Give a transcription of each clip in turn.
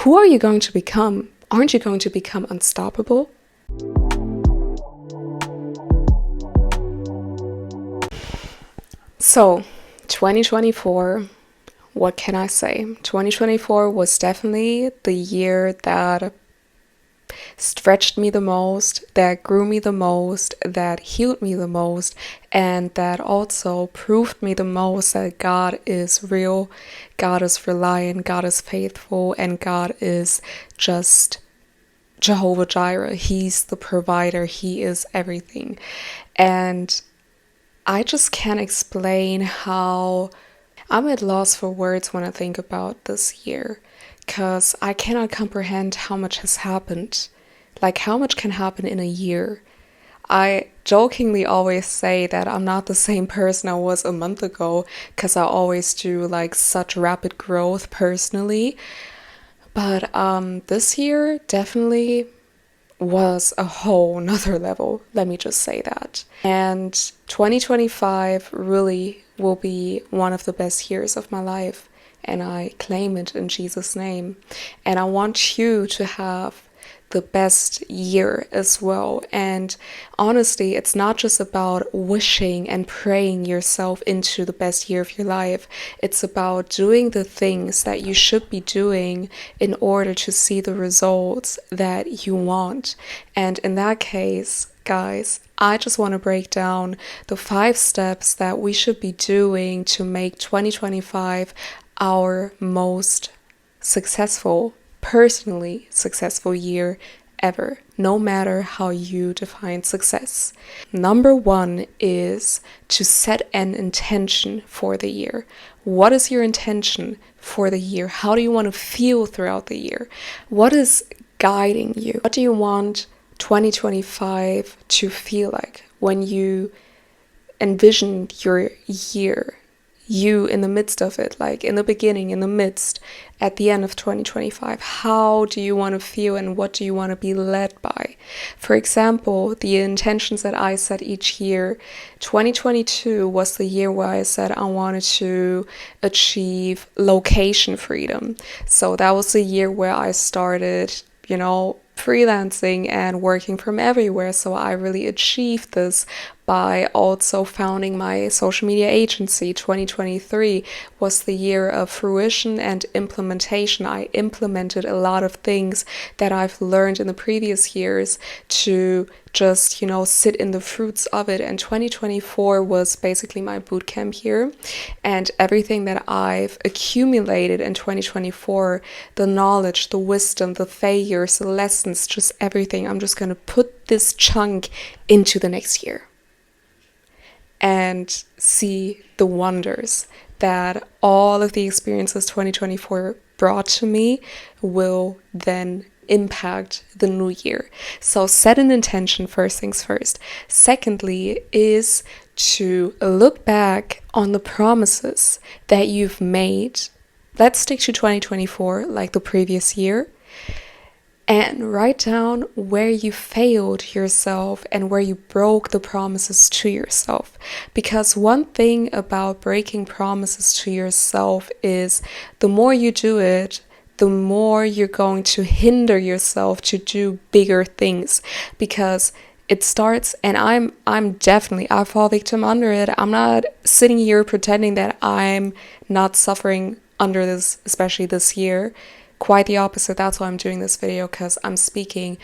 who are you going to become? Aren't you going to become unstoppable? So, 2024, what can I say? 2024 was definitely the year that stretched me the most, that grew me the most, that healed me the most, and that also proved me the most that God is real, God is reliant, God is faithful, and God is just Jehovah Jireh. He's the provider, He is everything. And I just can't explain how I'm at loss for words when I think about this year, because I cannot comprehend how much has happened. Like, how much can happen in a year? I jokingly always say that I'm not the same person I was a month ago, because I always do like such rapid growth personally. But this year definitely was a whole nother level, let me just say that. And 2025 really will be one of the best years of my life, and I claim it in Jesus' name. And I want you to have the best year as well. And honestly, it's not just about wishing and praying yourself into the best year of your life. It's about doing the things that you should be doing in order to see the results that you want. And in that case, guys, I just want to break down the 5 steps that we should be doing to make 2025 our most successful, personally successful year ever, no matter how you define success. Number 1 is to set an intention for the year. What is your intention for the year? How do you want to feel throughout the year? What is guiding you? What do you want 2025 to feel like when you envision your year? You in the midst of it, like in the beginning, in the midst, at the end of 2025, how do you want to feel and what do you want to be led by? For example, the intentions that I set each year, 2022 was the year where I said I wanted to achieve location freedom. So that was the year where I started, freelancing and working from everywhere. So I really achieved this by also founding my social media agency. 2023 was the year of fruition and implementation. I implemented a lot of things that I've learned in the previous years to just, sit in the fruits of it. And 2024 was basically my boot camp year. And everything that I've accumulated in 2024, the knowledge, the wisdom, the failures, the lessons, just everything, I'm just going to put this chunk into the next year and see the wonders that all of the experiences 2024 brought to me will then impact the new year. So set an intention, first things first. Secondly is to look back on the promises that you've made. Let's stick to 2024, like the previous year, and write down where you failed yourself and where you broke the promises to yourself. Because one thing about breaking promises to yourself is the more you do it, the more you're going to hinder yourself to do bigger things. Because it starts, and I fall victim under it. I'm not sitting here pretending that I'm not suffering under this, especially this year. Quite the opposite. That's why I'm doing this video, because I'm speaking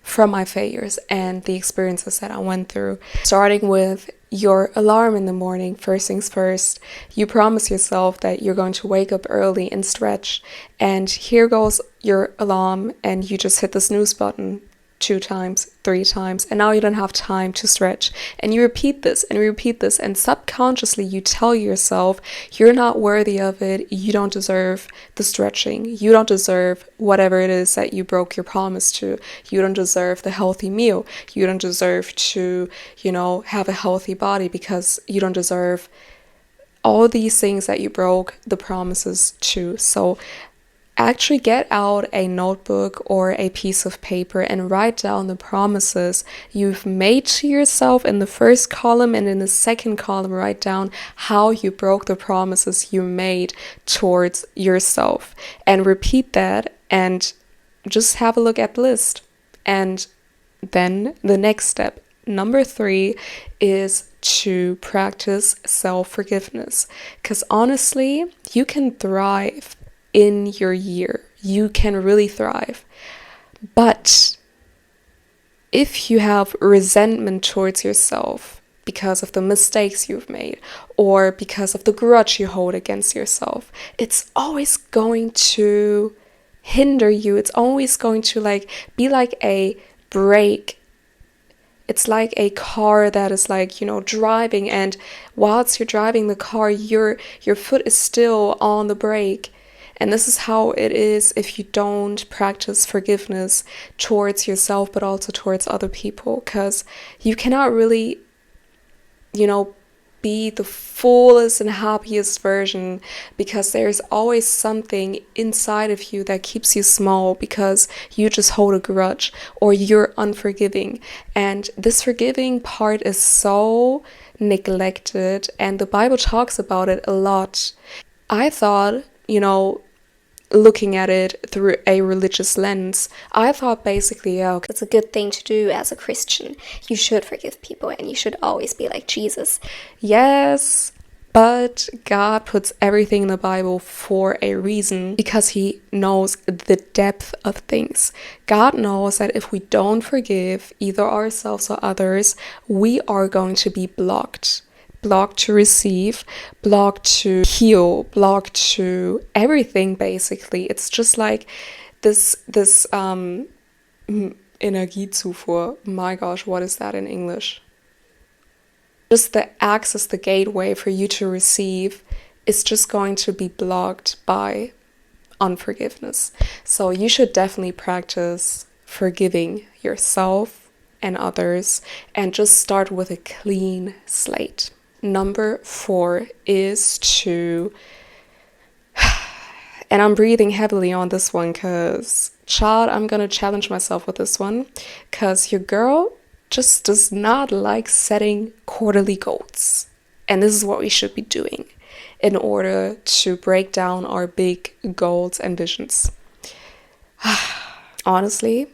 from my failures and the experiences that I went through. Starting with your alarm in the morning, first things first, you promise yourself that you're going to wake up early and stretch, and here goes your alarm and you just hit the snooze button 2 times, 3 times, and now you don't have time to stretch. And you repeat this and repeat this, and subconsciously you tell yourself you're not worthy of it, you don't deserve the stretching, you don't deserve whatever it is that you broke your promise to, you don't deserve the healthy meal, you don't deserve to, have a healthy body, because you don't deserve all these things that you broke the promises to. So Actually get out a notebook or a piece of paper and write down the promises you've made to yourself in the first column, and in the second column write down how you broke the promises you made towards yourself, and repeat that and just have a look at the list. And then the next step, number 3, is to practice self-forgiveness, because honestly you can thrive in your year. You can really thrive. But if you have resentment towards yourself because of the mistakes you've made or because of the grudge you hold against yourself, it's always going to hinder you. It's always going to be like a brake. It's like a car that is driving, and whilst you're driving the car, your foot is still on the brake. And this is how it is if you don't practice forgiveness towards yourself, but also towards other people, because you cannot really, be the fullest and happiest version, because there's always something inside of you that keeps you small because you just hold a grudge or you're unforgiving. And this forgiving part is so neglected, and the Bible talks about it a lot. I thought, looking at it through a religious lens, I thought basically, it's a good thing to do as a Christian. You should forgive people and you should always be like Jesus. Yes, but God puts everything in the Bible for a reason, because he knows the depth of things. God knows that if we don't forgive either ourselves or others, we are going to be blocked to receive, blocked to heal, blocked to everything. It's just like this Energiezufuhr. My gosh, what is that in English? Just the access, the gateway for you to receive is just going to be blocked by unforgiveness. So you should definitely practice forgiving yourself and others, and just start with a clean slate. Number 4 is to, and I'm breathing heavily on this one because, child, I'm going to challenge myself with this one, because your girl just does not like setting quarterly goals. And this is what we should be doing in order to break down our big goals and visions. Honestly,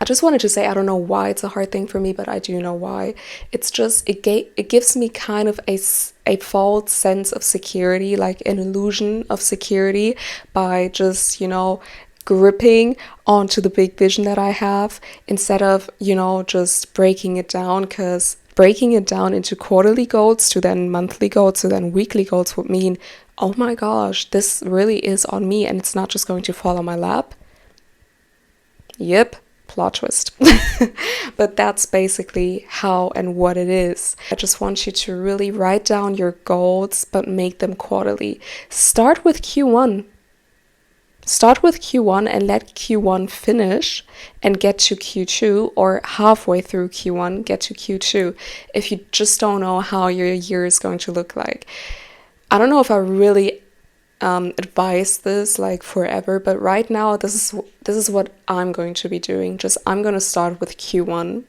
I just wanted to say, I don't know why it's a hard thing for me, but I do know why. It's just, it gives me kind of a false sense of security, like an illusion of security, by just, gripping onto the big vision that I have, instead of, just breaking it down, because breaking it down into quarterly goals to then monthly goals to then weekly goals would mean, oh my gosh, this really is on me and it's not just going to fall on my lap. Yep. Plot twist. But that's basically how and what it is. I just want you to really write down your goals, but make them quarterly. Start with Q1 and let Q1 finish and get to Q2, or halfway through Q1 get to Q2, if you just don't know how your year is going to look like. I don't know if I really advise this forever, but right now this is what I'm going to be doing. I'm going to start with Q1,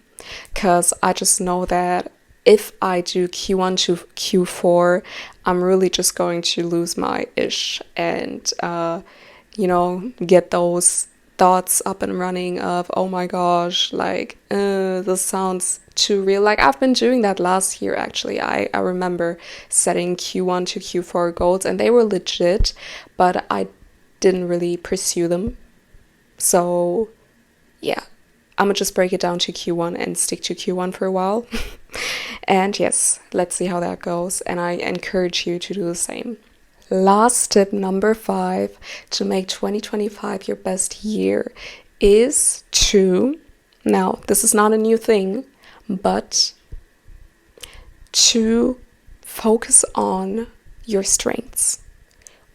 because I just know that if I do Q1 to Q4, I'm really just going to lose my ish and get those thoughts up and running of, oh my gosh, this sounds too real. I've been doing that last year, actually. I remember setting Q1 to Q4 goals, and they were legit, but I didn't really pursue them. So yeah, I'm gonna just break it down to Q1 and stick to Q1 for a while. And yes, let's see how that goes, and I encourage you to do the same. Last tip, number 5, to make 2025 your best year is to, now this is not a new thing, but to focus on your strengths.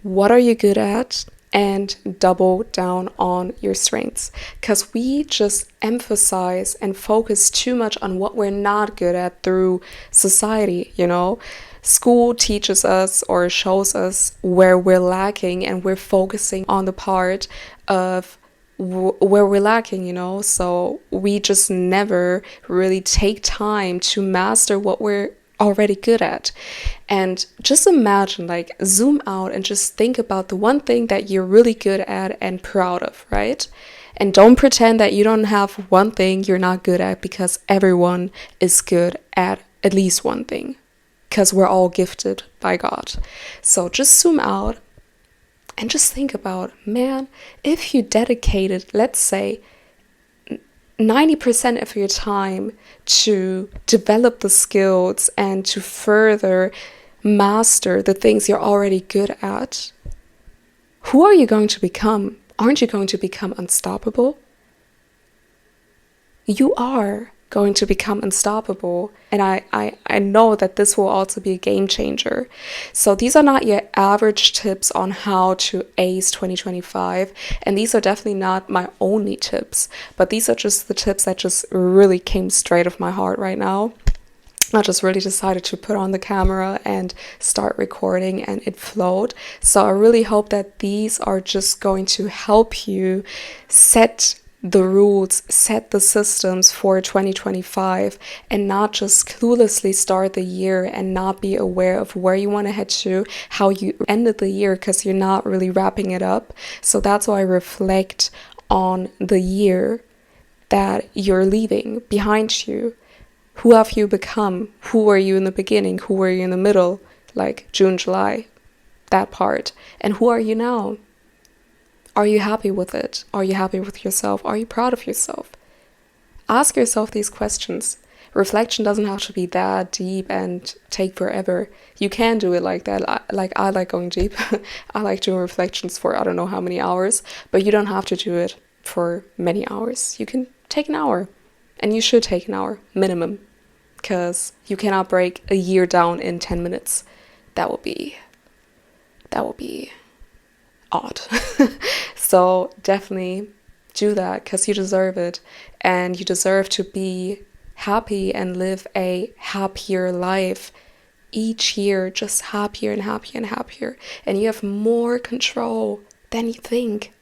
What are you good at? And double down on your strengths, because we just emphasize and focus too much on what we're not good at through society, School teaches us or shows us where we're lacking, and we're focusing on the part of where we're lacking, so we just never really take time to master what we're already good at. And just imagine, like, zoom out and just think about the one thing that you're really good at and proud of, right? And don't pretend that you don't have one thing you're not good at, because everyone is good at least one thing, because we're all gifted by God. So just zoom out and just think about, man, if you dedicated, let's say, 90% of your time to develop the skills and to further master the things you're already good at, who are you going to become? Aren't you going to become unstoppable? You are going to become unstoppable. And I know that this will also be a game changer. So these are not your average tips on how to ace 2025. And these are definitely not my only tips, but these are just the tips that just really came straight off my heart right now. I just really decided to put on the camera and start recording, and it flowed. So I really hope that these are just going to help you set the rules, set the systems for 2025, and not just cluelessly start the year and not be aware of where you want to head to, how you ended the year, because you're not really wrapping it up. So that's why I reflect on the year that you're leaving behind you. Who have you become? Who were you in the beginning? Who were you in the middle? Like June, July, that part. And who are you now? Are you happy with it? Are you happy with yourself? Are you proud of yourself? Ask yourself these questions. Reflection doesn't have to be that deep and take forever. You can do it like that. I like going deep. I like doing reflections for I don't know how many hours, but you don't have to do it for many hours. You can take an hour, and you should take an hour minimum, because you cannot break a year down in 10 minutes. That would be odd. So definitely do that, because you deserve it, and you deserve to be happy and live a happier life each year, just happier and happier and happier, and you have more control than you think.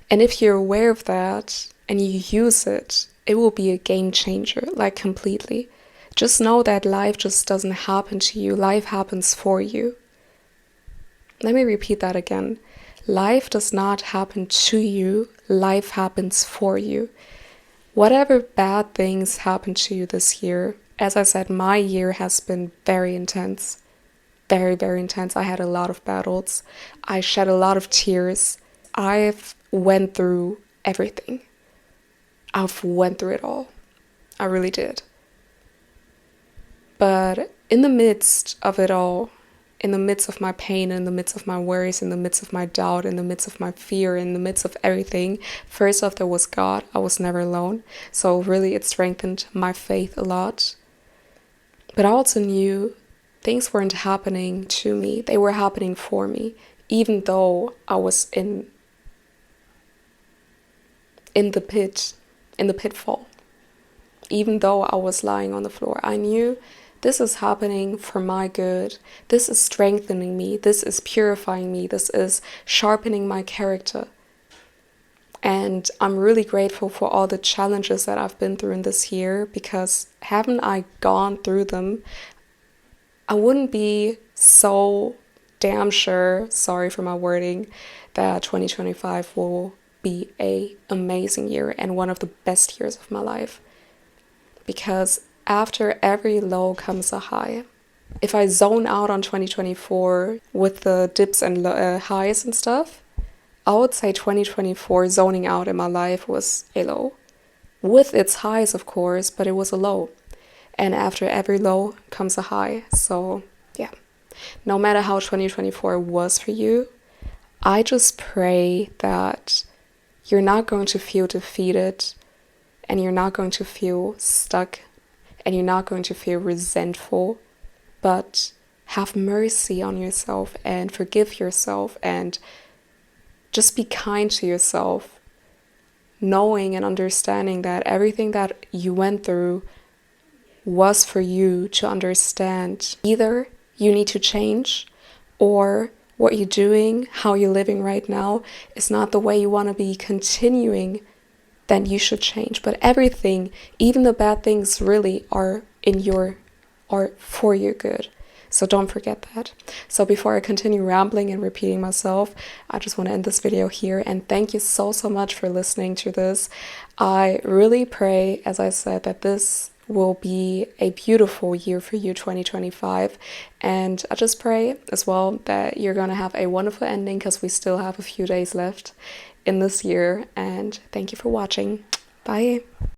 And if you're aware of that and you use it, it will be a game changer, like completely. Just know that life just doesn't happen to you. Life happens for you. Let me repeat that again. Life does not happen to you. Life happens for you. Whatever bad things happen to you this year, as I said, my year has been very intense. Very, very intense. I had a lot of battles. I shed a lot of tears. I've went through everything. I've went through it all. I really did. But in the midst of it all, in the midst of my pain, in the midst of my worries, in the midst of my doubt, in the midst of my fear, in the midst of everything, first off, there was God. I was never alone. So really, it strengthened my faith a lot. But I also knew things weren't happening to me. They were happening for me, even though I was in the pit, in the pitfall. Even though I was lying on the floor, I knew this is happening for my good. This is strengthening me. This is purifying me. This is sharpening my character. And I'm really grateful for all the challenges that I've been through in this year, because haven't I gone through them, I wouldn't be so damn sure, sorry for my wording, that 2025 will be an amazing year and one of the best years of my life. Because after every low comes a high. If I zone out on 2024 with the dips and highs and stuff, I would say 2024 zoning out in my life was a low. With its highs, of course, but it was a low. And after every low comes a high. So, yeah. No matter how 2024 was for you, I just pray that you're not going to feel defeated, and you're not going to feel stuck, and you're not going to feel resentful, but have mercy on yourself and forgive yourself and just be kind to yourself, knowing and understanding that everything that you went through was for you to understand. Either you need to change, or what you're doing, how you're living right now is not the way you want to be continuing, then you should change. But everything, even the bad things, really are for your good. So don't forget that. So before I continue rambling and repeating myself, I just want to end this video here, and thank you so much for listening to this. I really pray, as I said, that this will be a beautiful year for you, 2025. And I just pray as well that you're going to have a wonderful ending, because we still have a few days left in this year. And thank you for watching. Bye.